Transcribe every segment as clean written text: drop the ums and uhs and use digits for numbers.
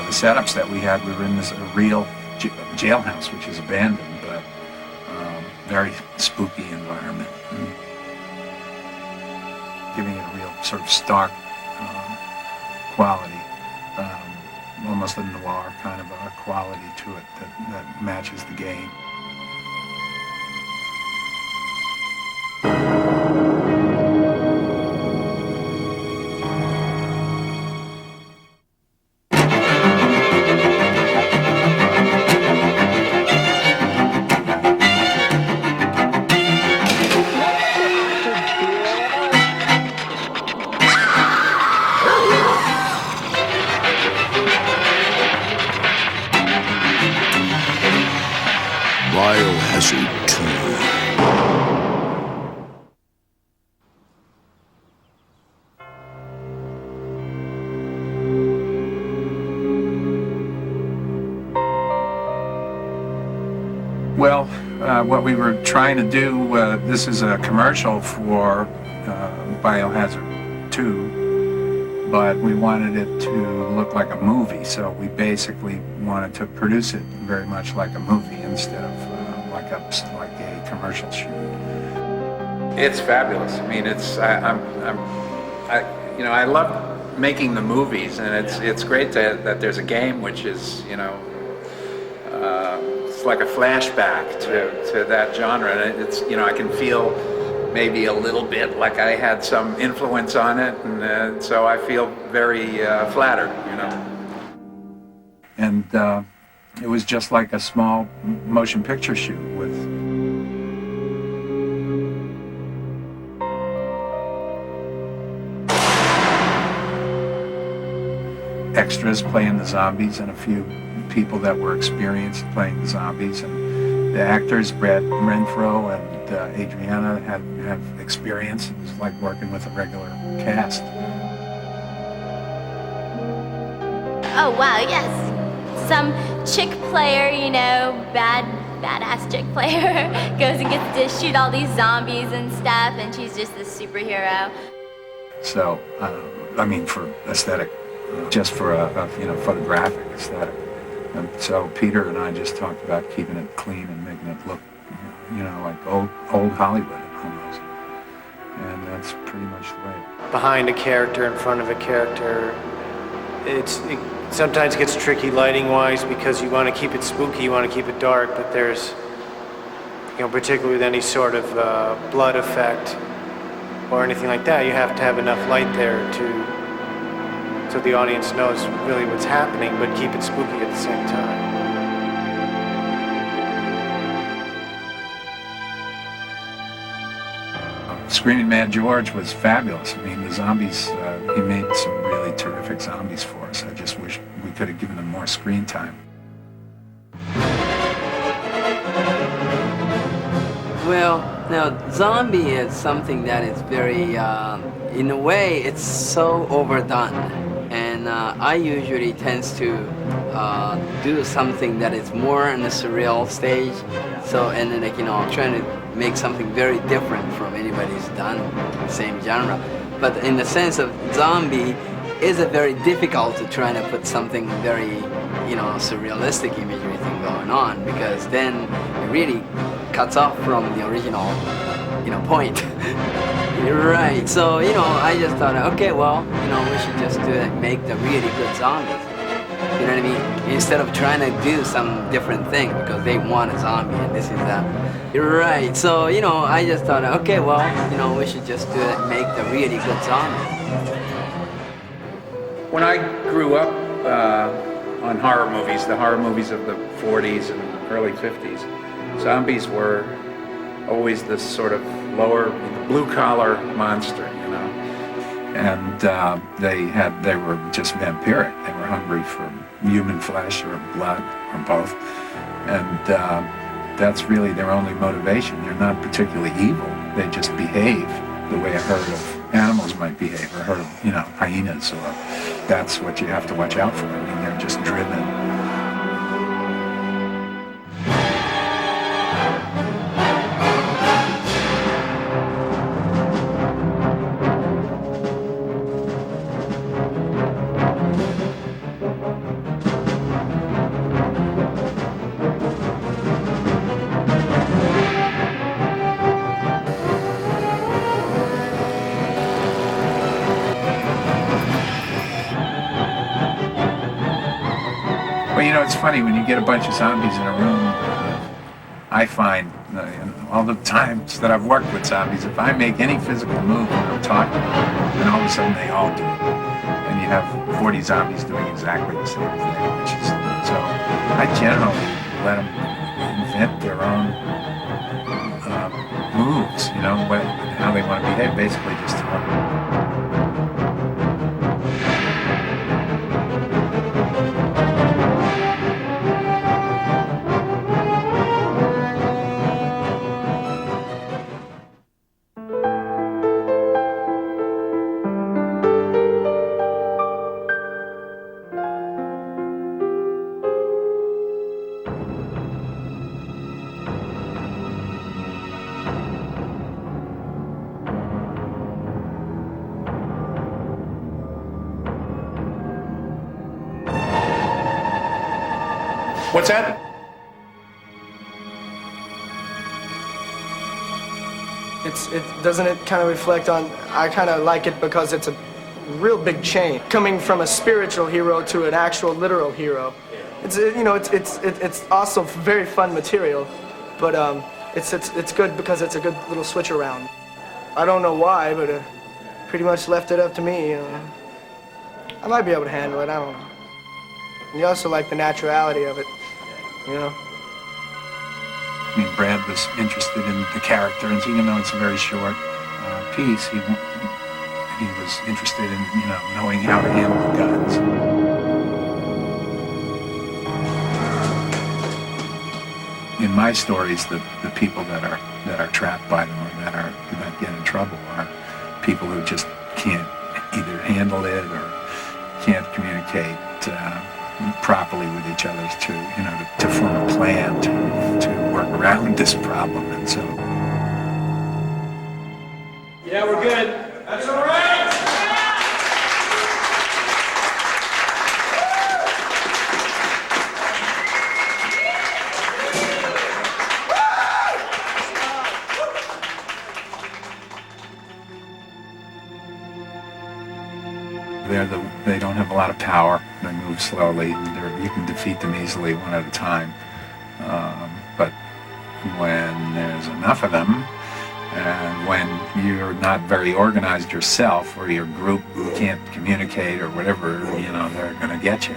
the setups that we had, we were in this real jailhouse, which is abandoned, but very spooky environment, and giving it a real sort of stark quality, almost a noir kind of a quality to it that matches the game. Biohazard 2. Well, what we were trying to do, this is a commercial for Biohazard 2, but we wanted it to look like a movie, so we basically wanted to produce it very much like a movie instead of like a commercial shoot. It's fabulous. I mean, I love making the movies, and it's great that there's a game which is, it's like a flashback to that genre, and it's, I can feel maybe a little bit like I had some influence on it, and so I feel very flattered, And it was just like a small motion picture shoot with extras playing the zombies and a few people that were experienced playing the zombies, and the actors, Brad Renfro and Adriana, have experience. It was like working with a regular cast. Oh wow, yes. Some chick player, badass chick player, goes and gets to shoot all these zombies and stuff, and she's just this superhero. So, for aesthetic, just for a photographic aesthetic. And so Peter and I just talked about keeping it clean and making it look, like old Hollywood almost. And that's pretty much the way. Behind a character, in front of a character, it sometimes gets tricky lighting-wise because you want to keep it spooky, you want to keep it dark, but there's, particularly with any sort of blood effect or anything like that, you have to have enough light there so the audience knows really what's happening, but keep it spooky at the same time. Screaming Mad George was fabulous. I mean, the zombies, he made some really terrific zombies for us. I just wish we could have given them more screen time. Well, now, zombie is something that is very, in a way, it's so overdone. And I usually tends to do something that is more in the surreal stage. So, and then trying to make something very different from anybody's done, same genre. But in the sense of zombie, is a very difficult to try to put something very, surrealistic imagery thing going on, because then it really cuts off from the original, point. Right, so, I just thought, okay, well, we should just do it, make the really good zombies. You know what I mean? Instead of trying to do some different thing, because they want a zombie and this is that. You're right, so, I just thought, okay, well, we should just do it, make the really good zombies. When I grew up on horror movies, the horror movies of the 40s and early 50s, zombies were always this sort of lower, blue-collar monster, And they were just vampiric. They were hungry for human flesh or blood or both. And that's really their only motivation. They're not particularly evil. They just behave the way a herd of animals might behave, or a herd of, hyenas, or that's what you have to watch out for. I mean, they're just driven. Well, you know, it's funny when you get a bunch of zombies in a room. I find all the times that I've worked with zombies, if I make any physical move when I'm talking, then all of a sudden they all do it. And you have 40 zombies doing exactly the same thing, which is, so I generally let them invent their own moves, you know, how they want to behave, basically just What's that? Doesn't it kind of reflect on, I kind of like it because it's a real big change coming from a spiritual hero to an actual literal hero. It's you know it's also very fun material, but it's good because it's a good little switch around. I don't know why, but pretty much left it up to me. You know. I might be able to handle it. I don't know. And you also like the naturality of it, you know. I mean, Brad was interested in the character, and so even though it's a very short piece, he was interested in, you know, knowing how to handle the guns. In my stories, the people that are trapped by them or that get in trouble are people who just can't either handle it or can't communicate properly with each other to form a plan to work around this problem, and so. Yeah, we're good. That's all right. They don't have a lot of power. They move slowly. You can defeat them easily one at a time. But when there's enough of them, and when you're not very organized yourself, or your group can't communicate or whatever, you know, they're going to get you.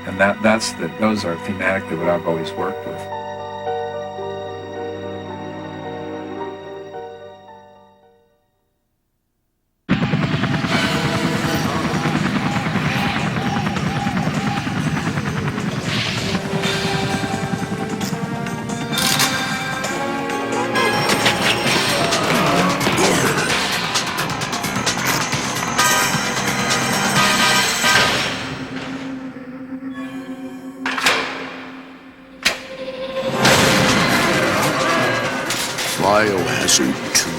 And those are thematically what I've always worked with. Biohazard 2.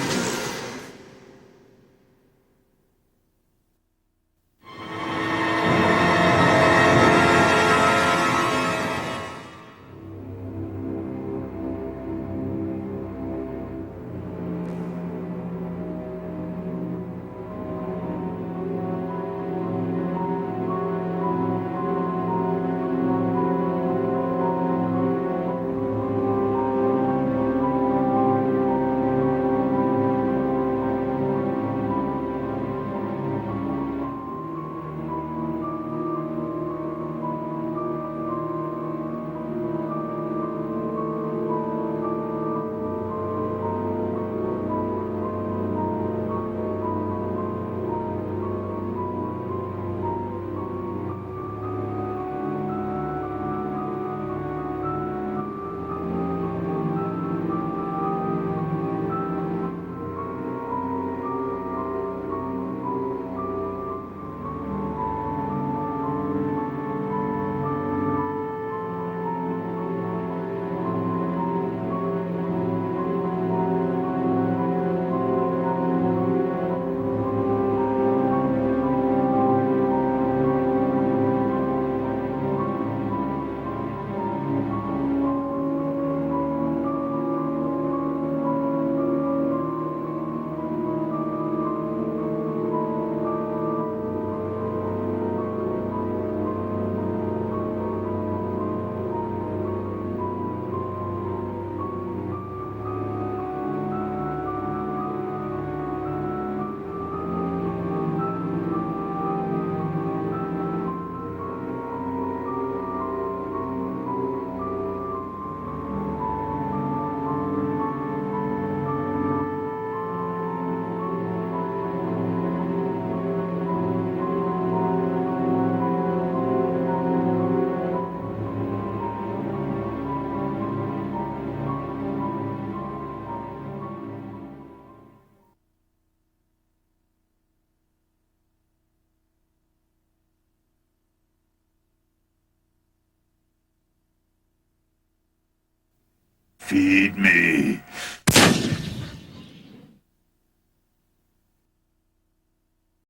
Feed me.